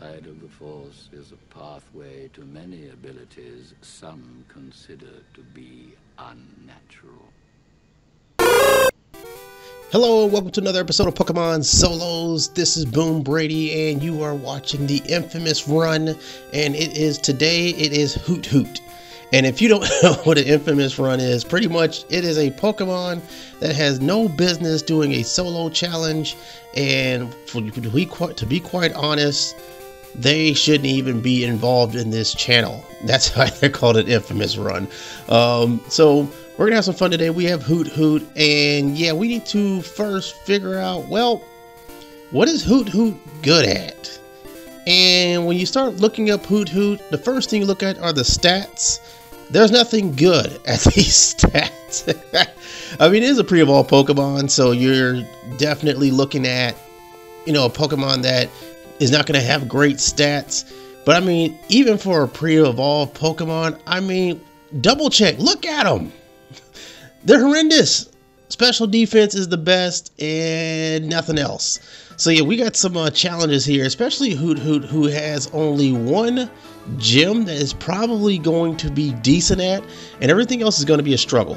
side of the Force is a pathway to many abilities some consider to be unnatural. Hello, welcome to another episode of Pokemon Solos. This is Boom Brady, and you are watching the infamous run. And it is Hoothoot. And if you don't know what an infamous run is, pretty much it is a Pokemon that has no business doing a solo challenge. And to be quite honest, they shouldn't even be involved in this channel. That's why they're called an infamous run. So we're gonna have some fun today. We have Hoothoot, and yeah, we need to first figure out, well, what is Hoothoot good at? And when you start looking up Hoothoot, the first thing you look at are the stats. There's nothing good at these stats. I mean, it is a pre-evolved Pokemon, so you're definitely looking at, a Pokemon that is not going to have great stats. But I mean, even for a pre-evolved Pokemon, I mean, double check. Look at them. They're horrendous. Special defense is the best and nothing else. So yeah, we got some challenges here, especially Hoothoot, who has only one gym that is probably going to be decent at, and everything else is going to be a struggle.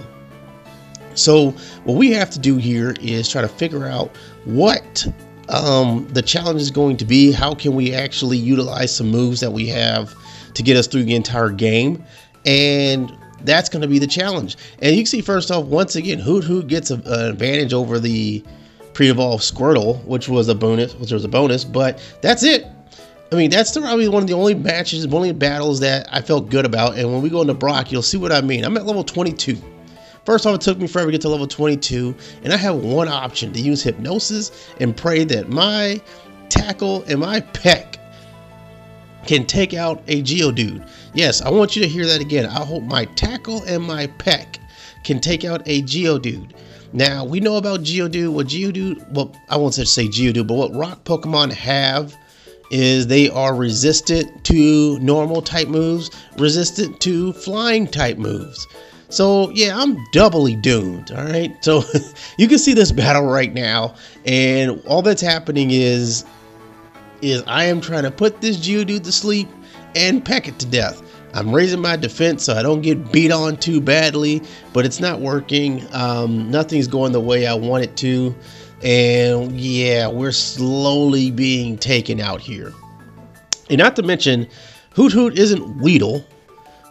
So what we have to do here is try to figure out what the challenge is going to be. How can we actually utilize some moves that we have to get us through the entire game? And that's going to be the challenge. And you can see, first off, once again, Hoothoot gets an advantage over the pre-evolved Squirtle, which was a bonus, but that's it. I mean, that's probably one of the only matches, only battles that I felt good about. And when we go into Brock, you'll see what I mean. I'm at level 22. First off, it took me forever to get to level 22, and I have one option: to use Hypnosis and pray that my Tackle and my Peck can take out a Geodude. Yes, I want you to hear that again. I hope my Tackle and my Peck can take out a Geodude. Now, we know about Geodude. Well, I won't say Geodude, but what rock Pokemon have is they are resistant to normal type moves, resistant to flying type moves. So yeah, I'm doubly doomed. All right, so you can see this battle right now, and all that's happening is I am trying to put this Geodude to sleep and peck it to death. I'm raising my defense so I don't get beat on too badly, but it's not working. Nothing's going the way I want it to. And yeah, we're slowly being taken out here. And not to mention, Hoothoot isn't Weedle.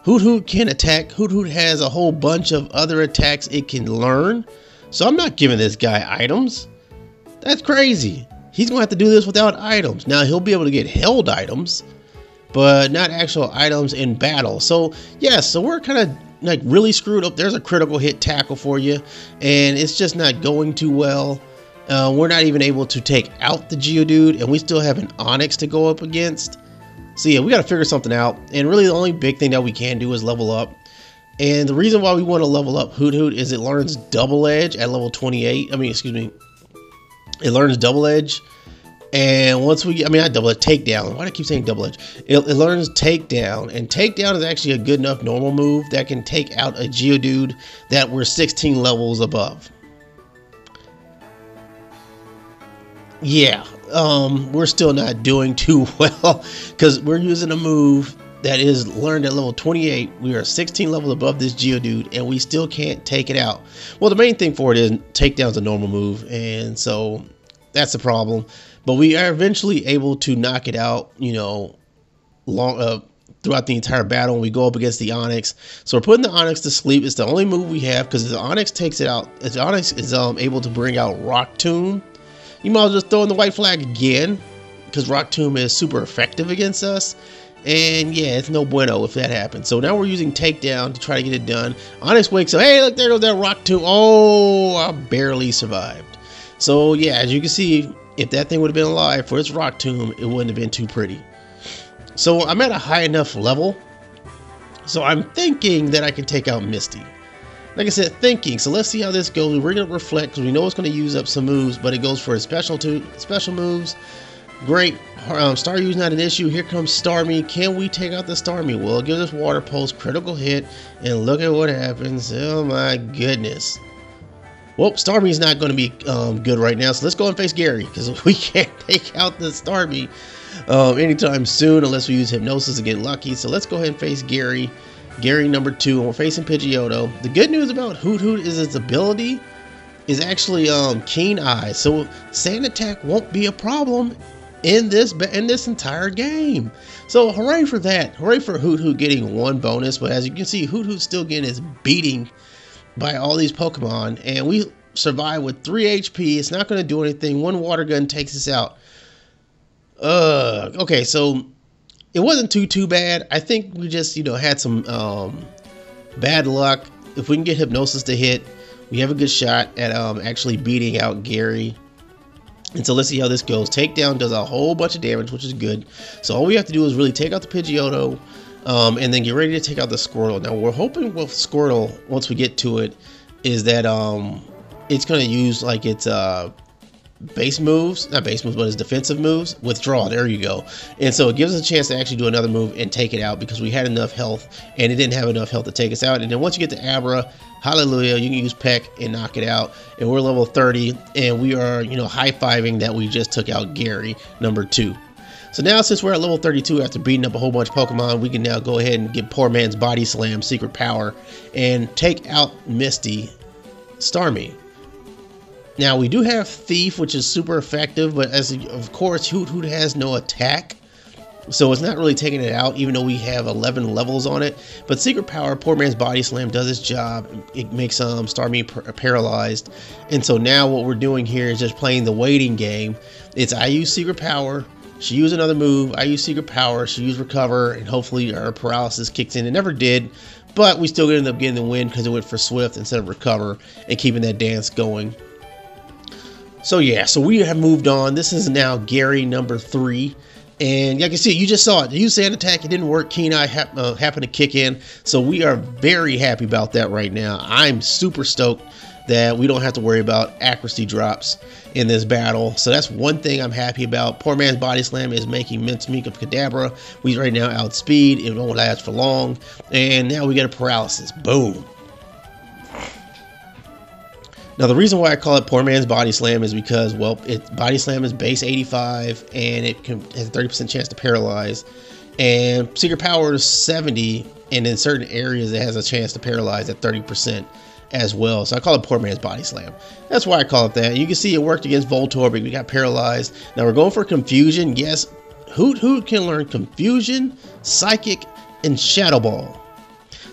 Hoothoot can attack. Hoothoot has a whole bunch of other attacks it can learn. So I'm not giving this guy items. That's crazy. He's going to have to do this without items. Now, he'll be able to get held items, but not actual items in battle. So yeah, so we're kind of like really screwed up. There's a critical hit tackle for you, and it's just not going too well. We're not even able to take out the Geodude, and we still have an Onix to go up against. So yeah, we got to figure something out. And really the only big thing that we can do is level up. And the reason why we want to level up Hoothoot is it learns Double Edge at level 28. It learns Double Edge. And once not Double Edge, Takedown. Why do I keep saying Double Edge? It learns Takedown. And Takedown is actually a good enough normal move that can take out a Geodude that we're 16 levels above. Yeah, we're still not doing too well because we're using a move that is learned at level 28. We are 16 levels above this Geodude, and we still can't take it out. Well, the main thing for it is Takedown's a normal move, and so that's the problem. But we are eventually able to knock it out, throughout the entire battle when we go up against the Onix. So we're putting the Onix to sleep. It's the only move we have because the Onix takes it out. If the Onix is able to bring out Rock Tomb, you might as well just throw in the white flag again, because Rock Tomb is super effective against us. And yeah, it's no bueno if that happens. So now we're using Takedown to try to get it done. Onix wakes up. Hey, look, there goes that Rock Tomb. Oh, I barely survived. So yeah, as you can see, if that thing would have been alive for its Rock Tomb, it wouldn't have been too pretty. So I'm at a high enough level, so I'm thinking that I can take out Misty. Like I said, thinking. So let's see how this goes. We're going to reflect because we know it's going to use up some moves, but it goes for special moves. Great. Staryu's not an issue. Here comes Starmie. Can we take out the Starmie? Well, it gives us Water Pulse, critical hit, and look at what happens. Oh my goodness. Well, Starmie's not going to be good right now, so let's go and face Gary, because we can't take out the Starmie anytime soon unless we use Hypnosis to get lucky. So let's go ahead and face Gary. Gary number 2, and we're facing Pidgeotto. The good news about Hoothoot is its ability is actually Keen Eye, so Sand Attack won't be a problem in this entire game. So hooray for that. Hooray for Hoothoot getting 1 bonus. But as you can see, Hoothoot's still getting his beating by all these Pokemon, and we survive with 3 HP. It's not going to do anything. 1 water gun takes us out. Okay, so it wasn't too bad. I think we just, you know, had some bad luck. If we can get Hypnosis to hit, we have a good shot at actually beating out Gary. And so let's see how this goes. Takedown does a whole bunch of damage, which is good. So all we have to do is really take out the Pidgeotto, and then get ready to take out the Squirtle. Now we're hoping with Squirtle, once we get to it, is that it's going to use like its base moves, not base moves, but its defensive moves. Withdraw, there you go. And so it gives us a chance to actually do another move and take it out, because we had enough health and it didn't have enough health to take us out. And then once you get to Abra, hallelujah, you can use Peck and knock it out. And we're level 30, and we are, you know, high-fiving that we just took out Gary number 2. So now, since we're at level 32 after beating up a whole bunch of Pokemon, we can now go ahead and get Poor Man's Body Slam Secret Power and take out Misty Starmie. Now we do have Thief, which is super effective, but as of course Hoothoot has no attack, so it's not really taking it out, even though we have 11 levels on it. But Secret Power, Poor Man's Body Slam, does its job. It makes Starmie paralyzed. And so now what we're doing here is just playing the waiting game. It's I use Secret Power, she used another move, I use Secret Power, she used Recover, and hopefully our paralysis kicks in. It never did, but we still ended up getting the win because it went for Swift instead of Recover and keeping that dance going. So yeah, so we have moved on. This is now Gary number 3. And like you see, you just saw it. You Sand Attack, it didn't work. Keen Eye happened to kick in. So we are very happy about that right now. I'm super stoked that we don't have to worry about accuracy drops in this battle. So that's one thing I'm happy about. Poor Man's Body Slam is making mincemeat of Kadabra. We right now outspeed. It won't last for long. And now we get a paralysis. Boom. Now the reason why I call it Poor Man's Body Slam is because, well, Body Slam is base 85 and it has a 30% chance to paralyze, and Secret Power is 70, and in certain areas it has a chance to paralyze at 30% as well. So I call it Poor Man's Body Slam. That's why I call it that. You can see it worked against Voltorb, but we got paralyzed. Now we're going for Confusion. Yes, Hoothoot can learn Confusion, Psychic, and Shadow Ball.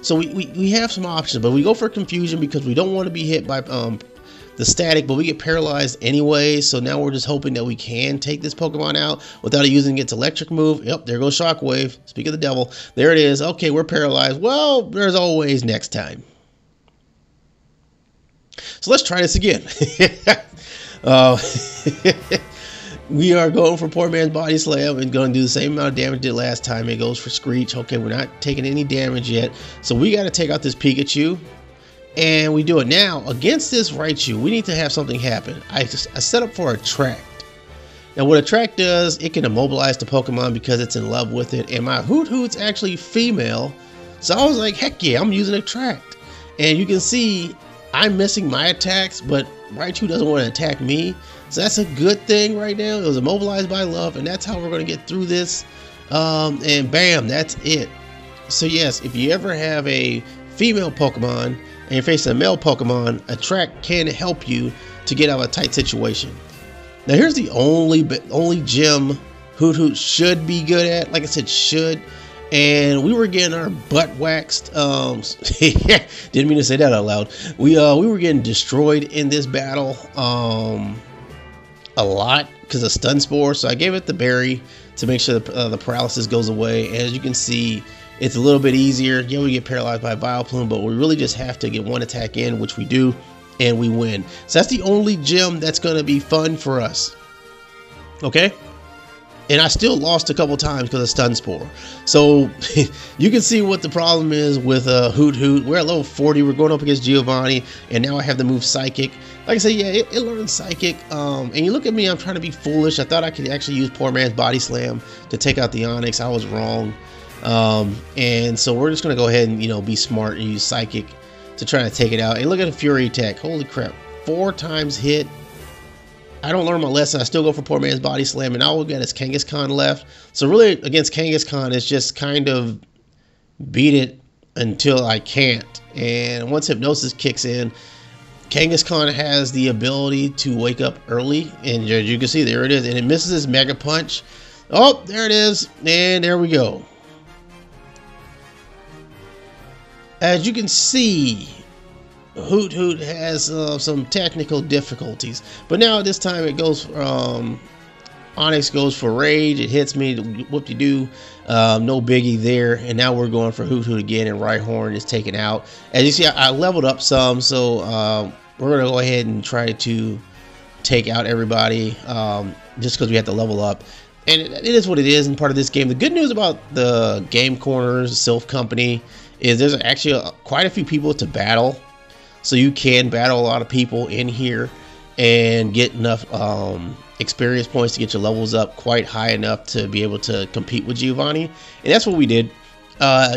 So we have some options, but we go for Confusion because we don't want to be hit by the static, but we get paralyzed anyway. So now we're just hoping that we can take this Pokemon out without it using its electric move. Yep, there goes Shockwave. Speak of the devil. There it is. Okay, we're paralyzed. Well, there's always next time. So let's try this again. We are going for Poor Man's Body Slam and going to do the same amount of damage it did last time. It goes for Screech. Okay, we're not taking any damage yet. So we got to take out this Pikachu. And we do it now. Against this Raichu, we need to have something happen. I set up for Attract. Now what Attract does, it can immobilize the Pokemon because it's in love with it. And my Hoothoot's actually female. So I was like, heck yeah, I'm using Attract. And you can see I'm missing my attacks, but Raichu doesn't want to attack me. So that's a good thing right now. It was immobilized by love, and that's how we're going to get through this. And bam, that's it. So yes, if you ever have a female Pokemon and you're facing a male Pokemon, Attract can help you to get out of a tight situation. Now here's the only gym Hoothoot should be good at. Like I said, should. And we were getting our butt waxed. Didn't mean to say that out loud. We were getting destroyed in this battle a lot because of Stun Spore. So I gave it the berry to make sure the paralysis goes away. And as you can see, it's a little bit easier. Yeah, we get paralyzed by Vileplume, but we really just have to get one attack in, which we do, and we win. So that's the only gym that's going to be fun for us. Okay? And I still lost a couple times because of Stun Spore. So you can see what the problem is with Hoothoot. We're at level 40. We're going up against Giovanni, and now I have the move Psychic. Like I said, yeah, it learns Psychic. And you look at me, I'm trying to be foolish. I thought I could actually use Poor Man's Body Slam to take out the Onix. I was wrong. And so we're just going to go ahead and, be smart and use Psychic to try to take it out. And look at the Fury attack. Holy crap. 4 times hit. I don't learn my lesson. I still go for poor man's body slam, and all we got is Kangaskhan left. So really, against Kangaskhan, it's just kind of beat it until I can't. And once hypnosis kicks in, Kangaskhan has the ability to wake up early, and as you can see, there it is, and it misses his mega punch. Oh, there it is, and there we go. As you can see, Hoothoot has some technical difficulties, but now this time it goes Onyx goes for rage. It hits me, whoop-de-doo, no biggie there. And now we're going for Hoothoot again, and Rhyhorn is taken out. As you see, I leveled up some, so we're gonna go ahead and try to take out everybody just because we have to level up. And it is what it is in part of this game. The good news about the Game Corners Sylph Company is there's actually quite a few people to battle. So you can battle a lot of people in here and get enough experience points to get your levels up quite high enough to be able to compete with Giovanni. And that's what we did.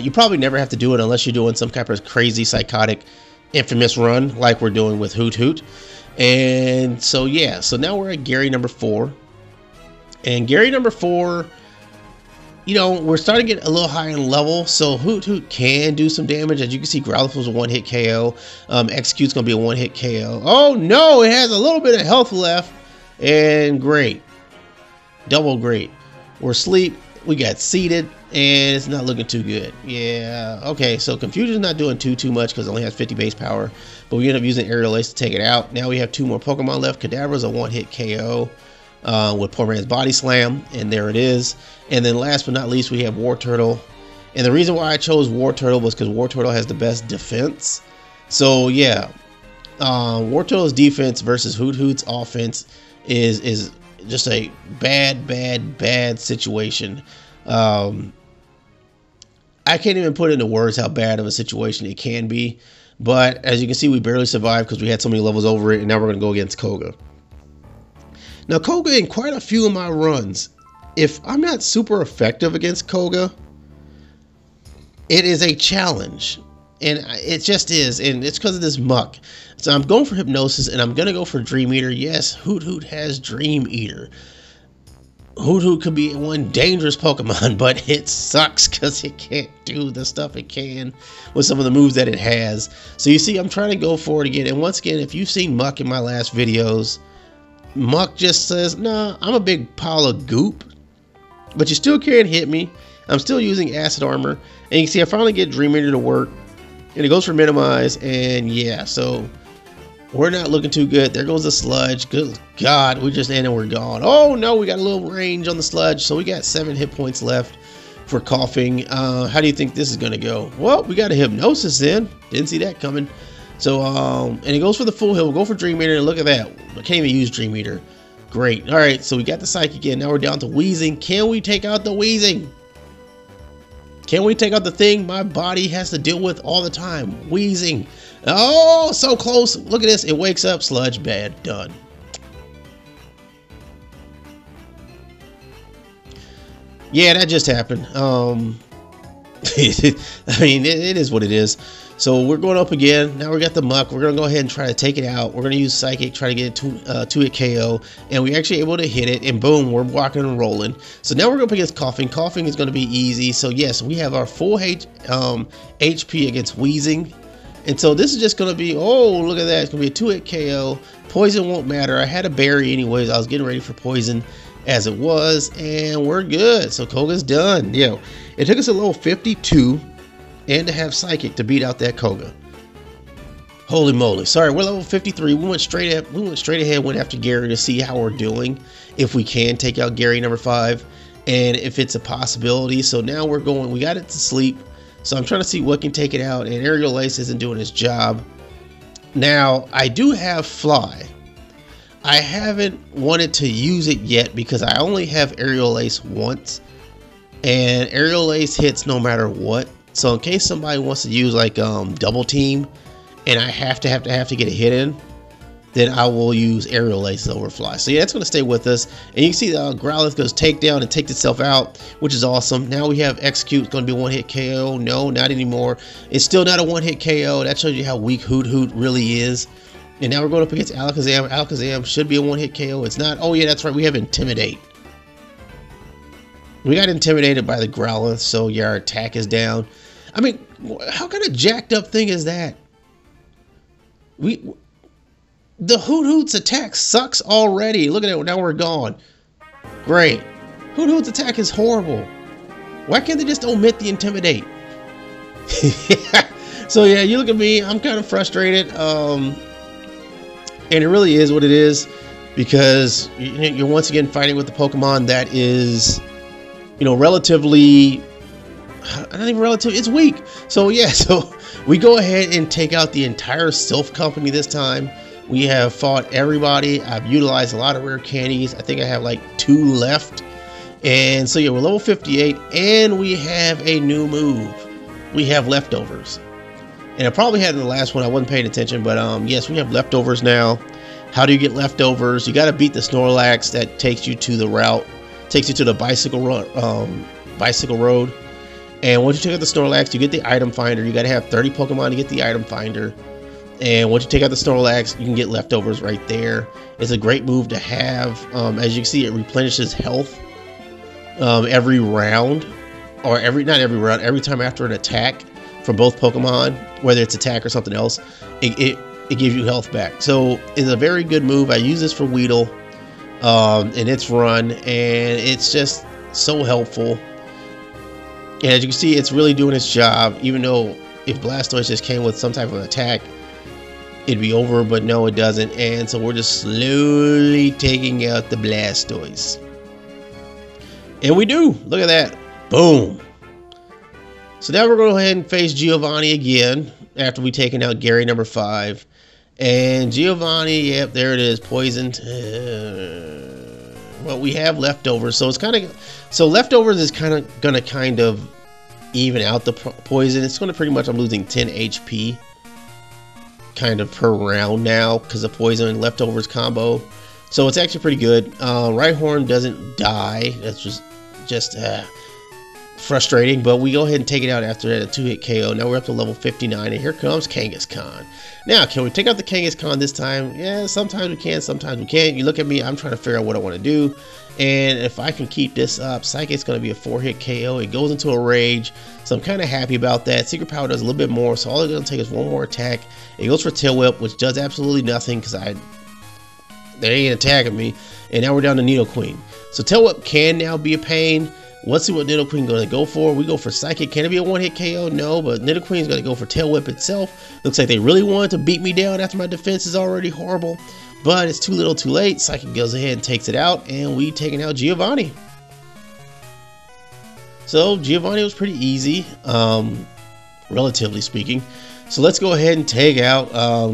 You probably never have to do it unless you're doing some kind of crazy, psychotic, infamous run like we're doing with Hoothoot. And so, yeah. So now we're at Gary number 4. And Gary number 4, you know, we're starting to get a little higher in level, so Hoothoot can do some damage. As you can see, Growlithe was a one-hit KO. Execute's going to be a one-hit KO. Oh, no! It has a little bit of health left. And great. Double great. We're asleep. We got seated, and it's not looking too good. Yeah. Okay, so Confusion's not doing too much because it only has 50 base power. But we end up using Aerial Ace to take it out. Now we have 2 more Pokemon left. Kadabra's a one-hit KO. With poor man's body slam, and there it is. And then last but not least, we have Wartortle. And the reason why I chose Wartortle was because Wartortle has the best defense. So yeah, Wartortle's defense versus Hoothoot's offense is just a bad situation. I can't even put into words how bad of a situation it can be. But as you can see, we barely survived because we had so many levels over it, and now we're going to go against Koga. Now, Koga, in quite a few of my runs, if I'm not super effective against Koga, it is a challenge. And it just is. And it's because of this muck. So I'm going for Hypnosis, and I'm going to go for Dream Eater. Yes, Hoothoot has Dream Eater. Hoothoot could be one dangerous Pokemon, but it sucks because it can't do the stuff it can with some of the moves that it has. So you see, I'm trying to go for it again. And once again, if you've seen Muck in my last videos, Muck just says, nah, I'm a big pile of goop, but you still can't hit me. I'm still using Acid Armor. And you can see I finally get Dream Eater to work. And it goes for Minimize. And yeah, so we're not looking too good. There goes the Sludge. Good God, we just ended and we're gone. Oh no, we got a little range on the Sludge. So we got 7 hit points left for Coughing. How do you think this is going to go? Well, we got a Hypnosis in. Didn't see that coming. So, and it goes for the full heal. We'll go for Dream Eater, and look at that. I can't even use Dream Eater. Great. All right, so we got the Psychic again. Now we're down to Wheezing. Can we take out the Wheezing? Can we take out the thing my body has to deal with all the time? Wheezing. Oh, so close. Look at this. It wakes up. Sludge. Bad. Done. Yeah, that just happened. I mean, it is what it is. So we're going up again. Now we got the Muck. We're going to go ahead and try to take it out. We're going to use Psychic, try to get it to a KO. And we're actually able to hit it. And boom, we're walking and rolling. So now we're going up against Coughing. Coughing is going to be easy. So yes, we have our full HP against Wheezing. And so this is just going to be, oh, look at that. It's going to be a 2-hit KO. Poison won't matter. I had a berry anyways. I was getting ready for Poison as it was. And we're good. So Koga's done. Yeah, it took us a level 52. And to have Psychic to beat out that Koga. Holy moly. Sorry, we're level 53. We went straight ahead, went after Gary to see how we're doing. If we can take out Gary number 5. And if it's a possibility. So now we're going, we got it to sleep. So I'm trying to see what can take it out. And Aerial Ace isn't doing his job. Now, I do have Fly. I haven't wanted to use it yet because I only have Aerial Ace once. And Aerial Ace hits no matter what. So in case somebody wants to use like double team and I have to get a hit in, then I will use Aerial Ace over Fly. So yeah, it's going to stay with us. And you can see the Growlithe goes takedown and takes itself out, which is awesome. Now we have Execute. It's going to be a one-hit KO. No, not anymore. It's still not a one-hit KO. That shows you how weak Hoothoot really is. And now we're going up against Alakazam. Alakazam should be a one-hit KO. It's not. Oh, yeah, that's right. We have Intimidate. We got intimidated by the Growlithe, so yeah, our attack is down. I mean, how kind of jacked up thing is that? The Hoothoot's attack sucks already. Look at it. Now we're gone. Great. Hoothoot's attack is horrible. Why can't they just omit the Intimidate? So yeah, you look at me. I'm kind of frustrated. And it really is what it is, because you're once again fighting with the Pokemon that is, you know, relatively, not even relative, it's weak. So yeah, so we go ahead and take out the entire Sylph Company this time. We have fought everybody. I've utilized a lot of rare candies. I think I have like 2 left. And so yeah, we're level 58 and we have a new move. We have Leftovers. And I probably had in the last one, I wasn't paying attention, but yes, we have Leftovers now. How do you get Leftovers? You got to beat the Snorlax that takes you to the route, takes you to the bicycle road. And once you take out the Snorlax, you get the item finder. You got to have 30 Pokemon to get the item finder. And once you take out the Snorlax, you can get Leftovers right there. It's a great move to have. As you can see, it replenishes health every round, or not every round, every time after an attack from both Pokemon, whether it's attack or something else, it gives you health back. So it's a very good move. I use this for Weedle in its run, and it's just so helpful. And as you can see, it's really doing its job, even though if Blastoise just came with some type of attack, it'd be over, but no, it doesn't. And so we're just slowly taking out the Blastoise. And we do. Look at that. Boom. So now we're going to go ahead and face Giovanni again after we've taken out Gary number 5. And Giovanni, yep, there it is, poisoned. Well, we have Leftovers, so it's kind of, so Leftovers is kind of going to even out the poison. It's going to pretty much, I'm losing 10 HP kind of per round now because of poison and Leftovers combo. So it's actually pretty good. Rhyhorn doesn't die. That's just frustrating, but we go ahead and take it out after that, a 2-hit KO. Now we're up to level 59, and here comes Kangaskhan. Now, can we take out the Kangaskhan this time? Yeah, sometimes we can, sometimes we can't. You look at me, I'm trying to figure out what I want to do, and if I can keep this up, Psychic's going to be a 4-hit KO. It goes into a rage, so I'm kind of happy about that. Secret Power does a little bit more, so all it's going to take is one more attack. It goes for Tail Whip, which does absolutely nothing because they ain't attacking me, and now we're down to Nidoqueen. So Tail Whip can now be a pain. Let's see what Nidoqueen going to go for. We go for Psychic. Can it be a 1-hit KO? No, but Nidoqueen is going to go for Tail Whip itself. Looks like they really wanted to beat me down after my defense is already horrible, but it's too little too late. Psychic goes ahead and takes it out, and we taking out Giovanni. So Giovanni was pretty easy, relatively speaking. So let's go ahead and take out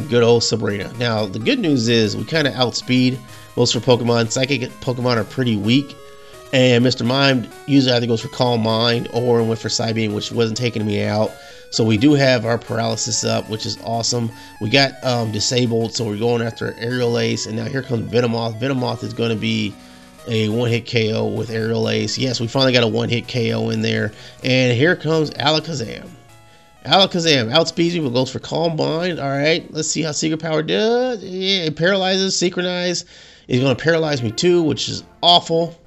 good old Sabrina. Now, the good news is we kind of outspeed most of our Pokemon. Psychic Pokemon are pretty weak. And Mr. Mime usually either goes for Calm Mind or went for Psybeam, which wasn't taking me out. So we do have our Paralysis up, which is awesome. We got disabled, so we're going after Aerial Ace. And now here comes Venomoth. Venomoth is going to be a 1-hit KO with Aerial Ace. Yes, we finally got a 1-hit KO in there. And here comes Alakazam. Alakazam outspeeds me, but goes for Calm Mind. All right, let's see how Secret Power does. Yeah, it paralyzes. Synchronize is going to paralyze me too, which is awful.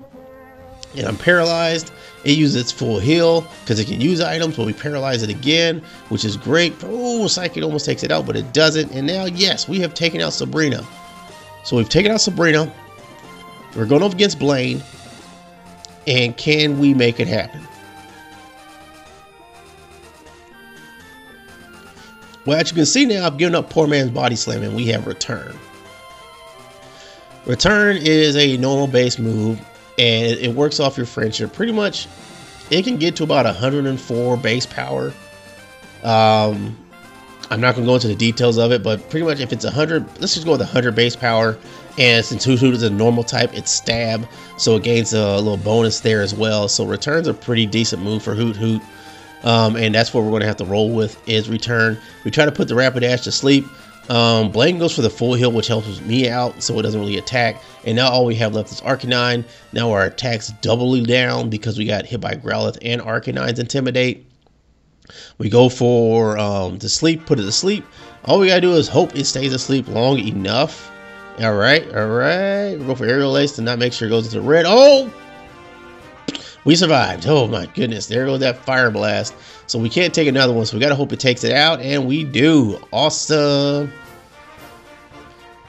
And I'm paralyzed. It uses its full heal because it can use items, but we paralyze it again, which is great. Oh, Psychic almost takes it out, but it doesn't. And now, yes, we have taken out Sabrina. So we've taken out Sabrina. We're going up against Blaine. And can we make it happen? Well, as you can see now, I've given up Poor Man's Body Slam, and we have Return. Return is a normal base move. And it works off your friendship. Pretty much, it can get to about 104 base power. I'm not going to go into the details of it, but pretty much if it's 100, let's just go with 100 base power. And since Hoothoot is a normal type, it's Stab, so it gains a little bonus there as well. So Return's a pretty decent move for Hoothoot. And that's what we're going to have to roll with is Return. We try to put the Rapidash to sleep. Blaine goes for the full heal, which helps me out so it doesn't really attack. And now all we have left is Arcanine. Now our attack's doubly down because we got hit by Growlithe and Arcanine's Intimidate. We go for to sleep, put it to sleep. All we gotta do is hope it stays asleep long enough. All right. We'll go for aerial ace to not make sure it goes into red. Oh, we survived. Oh my goodness, there goes that fire blast. So we can't take another one, so we gotta hope it takes it out, and we do. Awesome.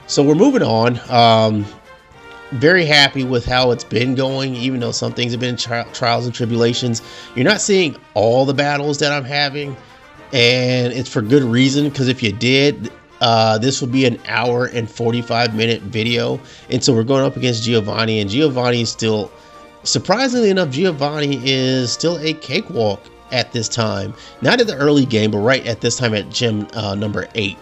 So we're moving on. Very happy with how it's been going, even though some things have been trials and tribulations. You're not seeing all the battles that I'm having, and it's for good reason, because if you did, this would be an hour and 45-minute video. And so we're going up against Giovanni, and Giovanni is still, surprisingly enough, Giovanni is still a cakewalk at this time. Not in the early game, but right at this time at gym number 8.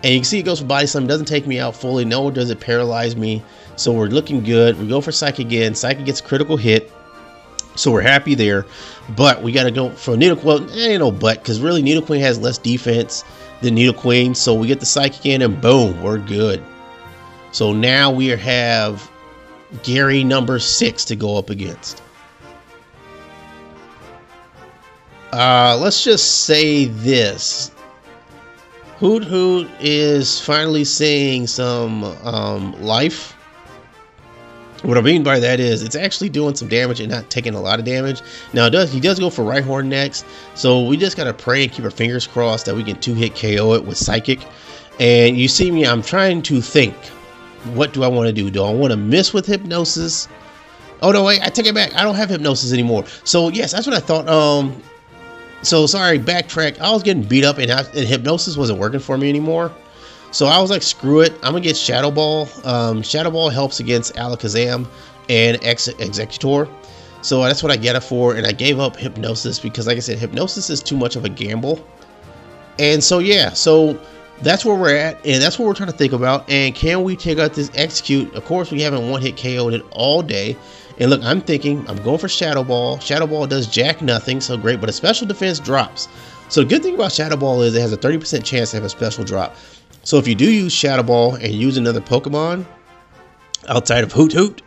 And you can see it goes for body slam, doesn't take me out fully, nor does it paralyze me. So we're looking good. We go for Psychic again. Psychic gets a critical hit, so we're happy there. But we got to go for Needle Queen. Ain't no but, because really Needle Queen has less defense than Needle Queen. So we get the Psychic in, and boom, we're good. So now we have Gary number 6 to go up against. Let's just say this. Hoothoot is finally seeing some life. What I mean by that is it's actually doing some damage and not taking a lot of damage. Now he does go for Right Horn next, so we just gotta pray and keep our fingers crossed that we can 2-hit KO it with Psychic. And you see me, I'm trying to think, what do I want to do? Do I want to miss with Hypnosis? Oh no, wait, I take it back. I don't have Hypnosis anymore. So yes, that's what I thought. So sorry, backtrack. I was getting beat up, and Hypnosis wasn't working for me anymore. So I was like, screw it, I'm gonna get Shadow Ball. Shadow Ball helps against Alakazam and Executor. So that's what I get it for, and I gave up Hypnosis because, like I said, Hypnosis is too much of a gamble. And so yeah, so that's where we're at, and that's what we're trying to think about. And can we take out this Execute? Of course, we haven't one-hit KO'd it all day. And look, I'm thinking, I'm going for Shadow Ball. Shadow Ball does jack nothing, so great, but a special defense drops. So the good thing about Shadow Ball is it has a 30% chance to have a special drop. So if you do use Shadow Ball and use another Pokemon outside of Hoothoot,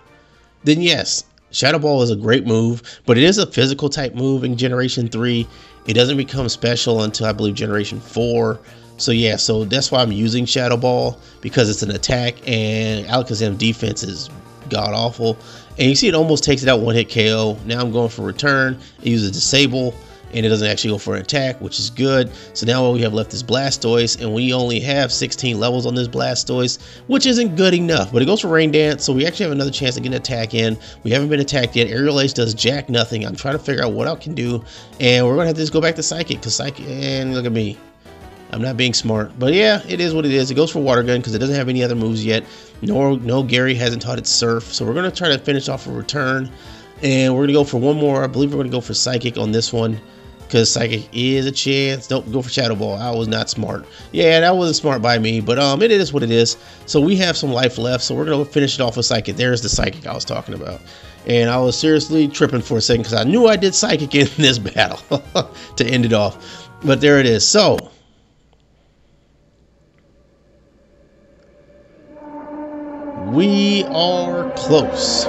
then yes, Shadow Ball is a great move, but it is a physical type move in Generation 3. It doesn't become special until, I believe, Generation 4. So yeah, so that's why I'm using Shadow Ball, because it's an attack, and Alakazam defense is god-awful. And you see it almost takes it out, one-hit KO. Now I'm going for Return. It uses Disable, and it doesn't actually go for an attack, which is good. So now all we have left is Blastoise, and we only have 16 levels on this Blastoise, which isn't good enough. But it goes for Rain Dance, so we actually have another chance to get an attack in. We haven't been attacked yet. Aerial Ace does jack nothing. I'm trying to figure out what I can do, and we're going to have to just go back to Psychic, because Psychic, and look at me. I'm not being smart, but yeah, it is what it is. It goes for Water Gun because it doesn't have any other moves yet. No, Gary hasn't taught it Surf, so we're going to try to finish off a Return, and we're going to go for one more. I believe we're going to go for Psychic on this one, because Psychic is a chance. Don't go for Shadow Ball. I was not smart. Yeah, that wasn't smart by me, but it is what it is. So we have some life left, so we're going to finish it off with Psychic. There's the Psychic I was talking about. And I was seriously tripping for a second because I knew I did Psychic in this battle to end it off. But there it is. So we are close.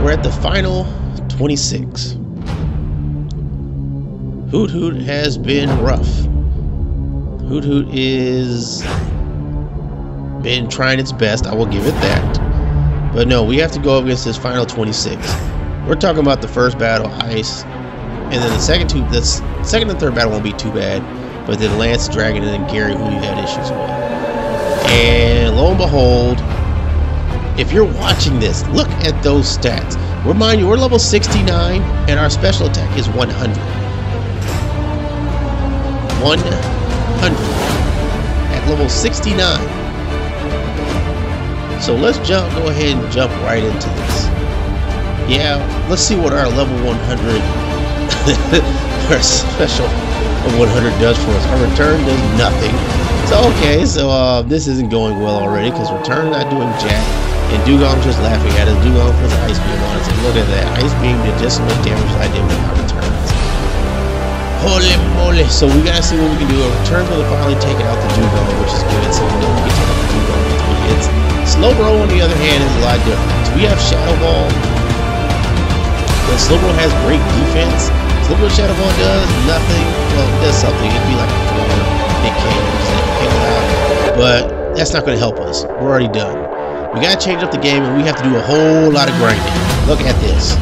We're at the final 26. Hoothoot has been rough. Hoothoot is been trying its best, I will give it that. But no, we have to go up against this final 26. We're talking about the first battle, Ice, and then the second and third battle won't be too bad. But then Lance, Dragon, and then Gary, who you had issues with. And lo and behold, if you're watching this, look at those stats. Remind you, we're level 69, and our special attack is 100. 100 at level 69. So let's go ahead and jump right into this. Yeah, let's see what our level 100 our special of 100 does for us. Our Return does nothing. So okay, so this isn't going well already because Return not doing jack, and Dugong's just laughing at us. Dugong puts an Ice Beam on us, and look at that, Ice Beam did just as much damage as I did with my Returns. Holy moly! So we gotta see what we can do. Our Returns will finally take it out the Dugong, which is good. So we know we can take out the Dugong with 3 hits. Slowbro, on the other hand, is a lot different. So we have Shadow Ball, but Slowbro has great defense. Slowbro Shadow Ball does nothing. Well, it does something. It'd be like a 4. big caves that you hang out, but that's not going to help us. We're already done. We got to change up the game, and we have to do a whole lot of grinding. Look at this.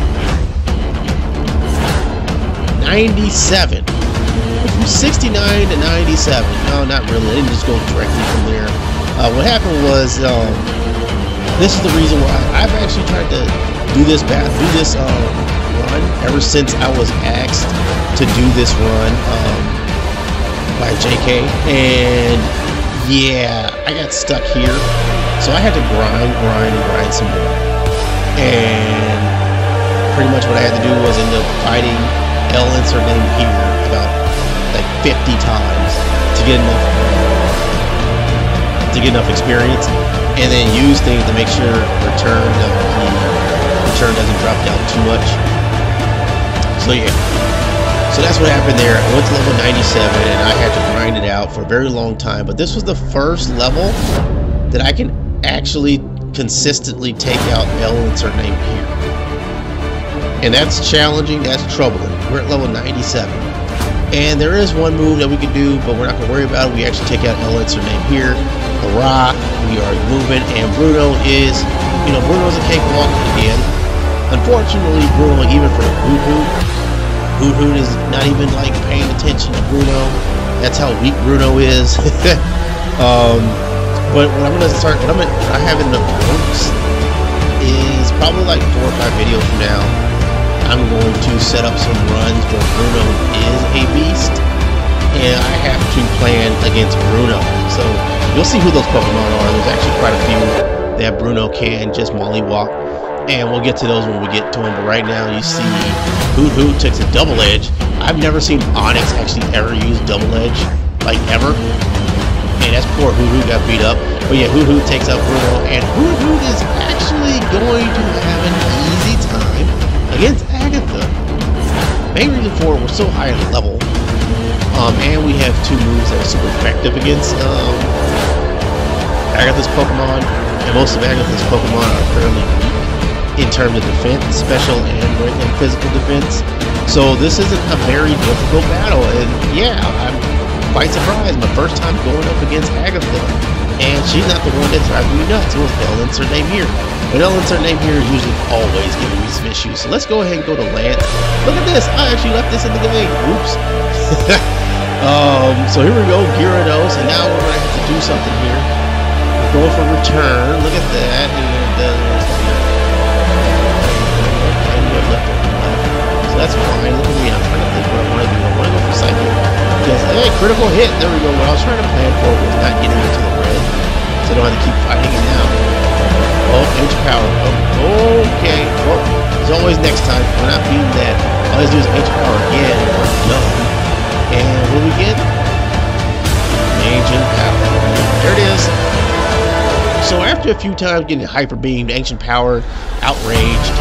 97. From 69 to 97. No, not really. I didn't just go directly from there. What happened was, this is the reason why I've actually tried to do this run ever since I was asked to do this run by JK, and yeah, I got stuck here, so I had to grind some more, and pretty much what I had to do was end up fighting L insert name here about like 50 times to get enough experience, and then use things to make sure return doesn't drop down too much. So yeah, so that's what happened there. I went to level 97 and I had to grind it out for a very long time, but this was the first level that I can actually consistently take out L insert name here, and that's challenging, that's troubling. We're at level 97, and there is one move that we can do, but we're not going to worry about it. We actually take out L insert name here. Hurrah, we are moving, and Bruno is, Bruno's a cakewalk again. Unfortunately, Bruno, even for Hoothoot is not even like paying attention to Bruno. That's how weak Bruno is. But what I have in the works is probably like 4 or 5 videos from now. I'm going to set up some runs where Bruno is a beast, and I have to plan against Bruno. So you'll see who those Pokemon are. There's actually quite a few that Bruno can just mollywalk, and we'll get to those when we get to them. But right now you see Hoothoot takes a double edge. I've never seen Onyx actually ever use double edge, like ever. And that's poor Hoothoot got beat up. But yeah, Hoothoot takes out Bruno, and Hoothoot is actually going to have an easy time against Agatha. Main reason for it, we're so high in level. And we have 2 moves that are super effective against Agatha's Pokemon, and most of Agatha's Pokemon are fairly weak in terms of defense, special and physical defense. So this isn't a very difficult battle, and yeah, I'm quite surprised. My first time going up against Agatha, and she's not the one that drives me nuts. It was L insert name here. But L insert name here is usually always giving me some issues. So let's go ahead and go to Lance. Look at this, I actually left this in the game. Oops. So here we go, Gyarados, and now we're going to have to do something here. We're going for return. Look at that. So that's fine. Look at me. I'm trying to think what I want to do. I want to go for Psychic. Because, hey, critical hit. There we go. What I was trying to plan for was not getting into the red, so I don't have to keep fighting it now. Oh, H power. Oh, okay. Well, as always, next time, we're not beating that. All I have to do is H power again, and we're done. And what do we get? Ancient Power. There it is. So after a few times getting Hyper Beamed, Ancient Power, outraged,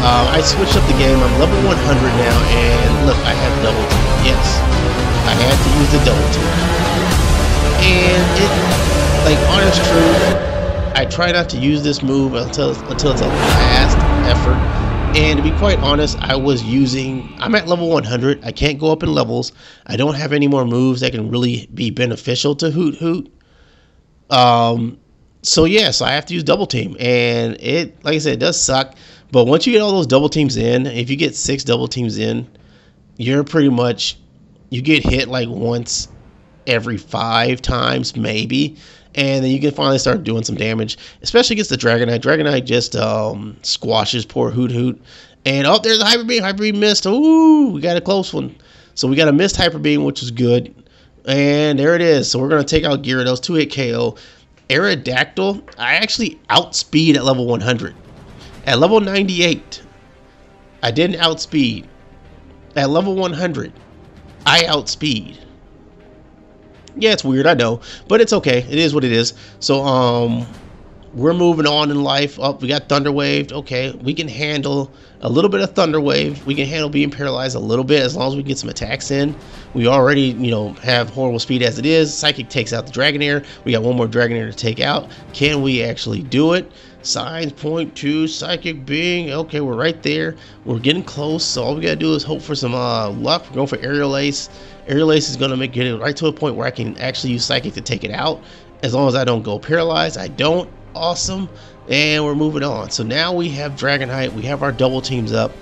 I switched up the game. I'm level 100 now, and look, I have double team. Yes, I had to use the double team. And it, like, honest truth, I try not to use this move until it's a last effort. And to be quite honest, I'm at level 100. I can't go up in levels. I don't have any more moves that can really be beneficial to Hoothoot. So yes, I have to use double team. And it, like I said, it does suck. But once you get all those double teams in, if you get 6 double teams in, you're pretty much, you get hit like once every 5 times maybe. And then you can finally start doing some damage, especially against the Dragonite. Dragonite just squashes poor Hoothoot. And oh, there's a Hyper Beam. Hyper Beam missed. Ooh, we got a close one. So we got a missed Hyper Beam, which is good. And there it is. So we're going to take out Gyarados, 2-hit KO. Aerodactyl, I actually outspeed at level 100. At level 98, I didn't outspeed. At level 100, I outspeed. Yeah, it's weird, I know, but it's okay. It is what it is. So, we're moving on in life. Oh, we got Thunder Wave. Okay, we can handle a little bit of Thunder Wave. We can handle being paralyzed a little bit as long as we get some attacks in. We already, you know, have horrible speed as it is. Psychic takes out the Dragonair. We got one more Dragonair to take out. Can we actually do it? Signs point to Psychic being. Okay, we're right there. We're getting close. So all we gotta do is hope for some luck. We're going for Aerial Ace. Aerial Ace is gonna get it right to a point where I can actually use Psychic to take it out. As long as I don't go paralyzed. I don't. Awesome. And we're moving on. So now we have Dragonite. We have our double teams up.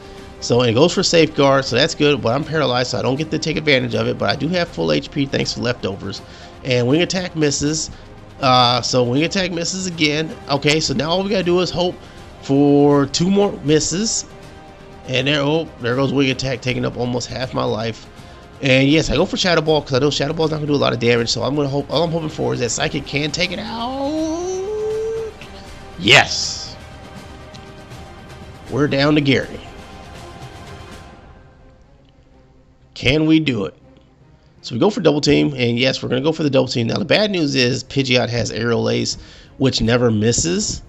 So it goes for Safeguard. So that's good. But I'm paralyzed, so I don't get to take advantage of it. But I do have full HP thanks to leftovers. And Wing Attack misses. So Wing Attack misses again. Okay, so now all we gotta do is hope for 2 more misses. And there goes Wing Attack, taking up almost half my life. And yes, I go for Shadow Ball because I know Shadow Ball's not gonna do a lot of damage. So I'm gonna hope. All I'm hoping for is that Psychic can take it out. Yes, we're down to Gary. Can we do it? So we go for double team, and yes, we're gonna go for the double team. Now the bad news is Pidgeot has Aerial Ace, which never misses.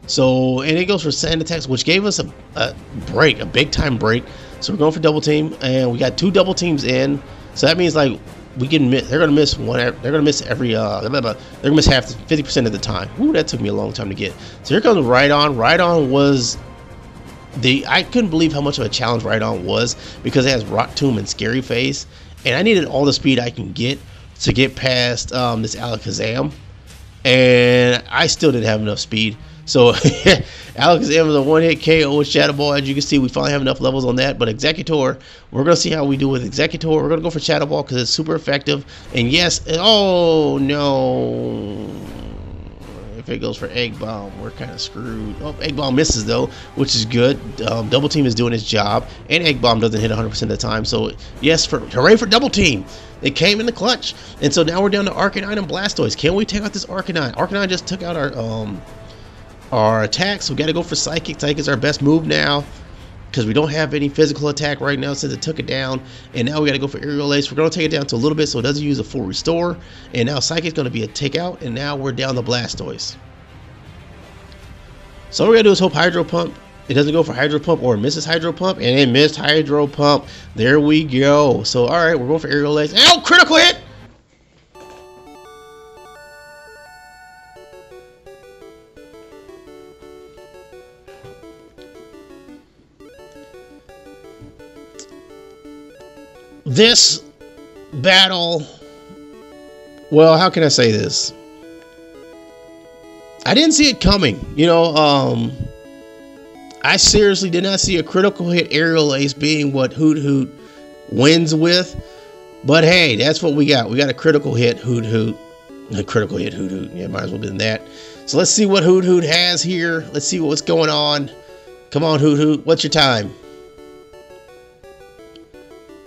So, and it goes for Sand Attacks, which gave us a break, a big time break. So we're going for double team, and we got 2 double teams in. So that means like we can miss. They're gonna miss one. They're gonna miss every. They're gonna miss half, 50% of the time. Ooh, that took me a long time to get. So here comes Rhydon. Rhydon was I couldn't believe how much of a challenge Rhydon was because it has Rock Tomb and Scary Face, and I needed all the speed I can get to get past this Alakazam, and I still didn't have enough speed. So Alakazam was a 1-hit KO with Shadow Ball. As you can see, we finally have enough levels on that. But Executor, we're going to see how we do with Executor. We're going to go for Shadow Ball because it's super effective. And yes, oh no. If it goes for Egg Bomb, we're kind of screwed. Oh, Egg Bomb misses though, which is good. Double Team is doing its job. And Egg Bomb doesn't hit 100% of the time. So yes, hooray for Double Team. It came in the clutch. And so now we're down to Arcanine and Blastoise. Can we take out this Arcanine? Arcanine just took out our attacks, so we got to go for Psychic. Psychic is our best move now because we don't have any physical attack right now since it took it down. And now we got to go for Aerial Ace. We're going to take it down to a little bit so it doesn't use a full restore. And now Psychic is going to be a takeout. And now we're down to Blastoise. So all we got to do is hope Hydro Pump. It doesn't go for Hydro Pump or it misses Hydro Pump. And it missed Hydro Pump. There we go. So alright, we're going for Aerial Ace. Ow! Critical hit! This battle, well, how can I say this? I didn't see it coming. You know, I seriously did not see a critical hit Aerial Ace being what Hoothoot wins with. But hey, that's what we got. We got a critical hit Hoothoot. A critical hit Hoothoot. Yeah, might as well have been that. So let's see what Hoothoot has here. Let's see what's going on. Come on, Hoothoot. What's your time?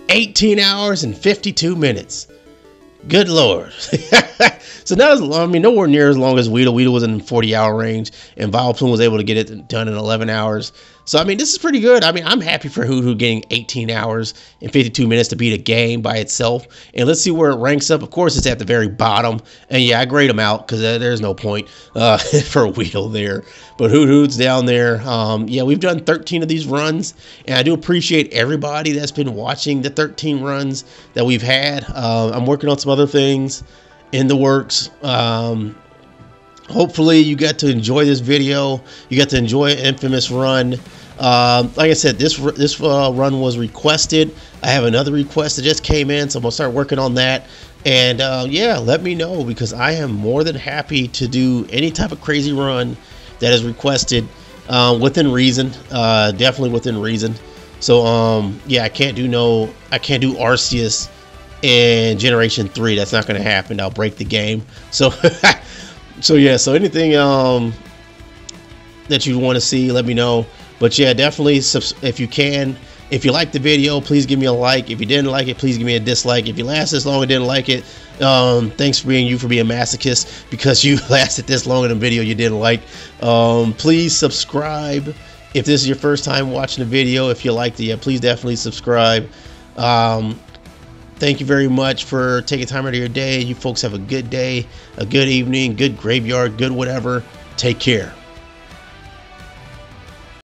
18 hours and 52 minutes. Good Lord. So not as long, I mean, nowhere near as long as Weedle. Weedle was in the 40-hour range, and Vileplume was able to get it done in 11 hours. So, I mean, this is pretty good. I mean, I'm happy for Hoothoot getting 18 hours and 52 minutes to beat a game by itself. And let's see where it ranks up. Of course, it's at the very bottom. And yeah, I grade them out because there's no point for Weedle there. But Hoothoot's down there. Yeah, we've done 13 of these runs. And I do appreciate everybody that's been watching the 13 runs that we've had. I'm working on some other things in the works. Hopefully you got to enjoy this video. You got to enjoy an Infamous run. Like I said, this run was requested. I have another request that just came in, so I'm gonna start working on that. And yeah, let me know because I am more than happy to do any type of crazy run that is requested within reason. Definitely within reason. So yeah, I can't do Arceus in Generation 3. That's not going to happen. I'll break the game. So so yeah, so anything that you want to see, let me know. But yeah, definitely, if you can, if you liked the video, please give me a like. If you didn't like it, please give me a dislike. If you lasted this long and didn't like it, thanks for being masochist because you lasted this long in a video you didn't like. Please subscribe if this is your first time watching a video. If you liked it, yeah, please definitely subscribe. Thank you very much for taking time out of your day. You folks have a good day, a good evening, good graveyard, good whatever. Take care.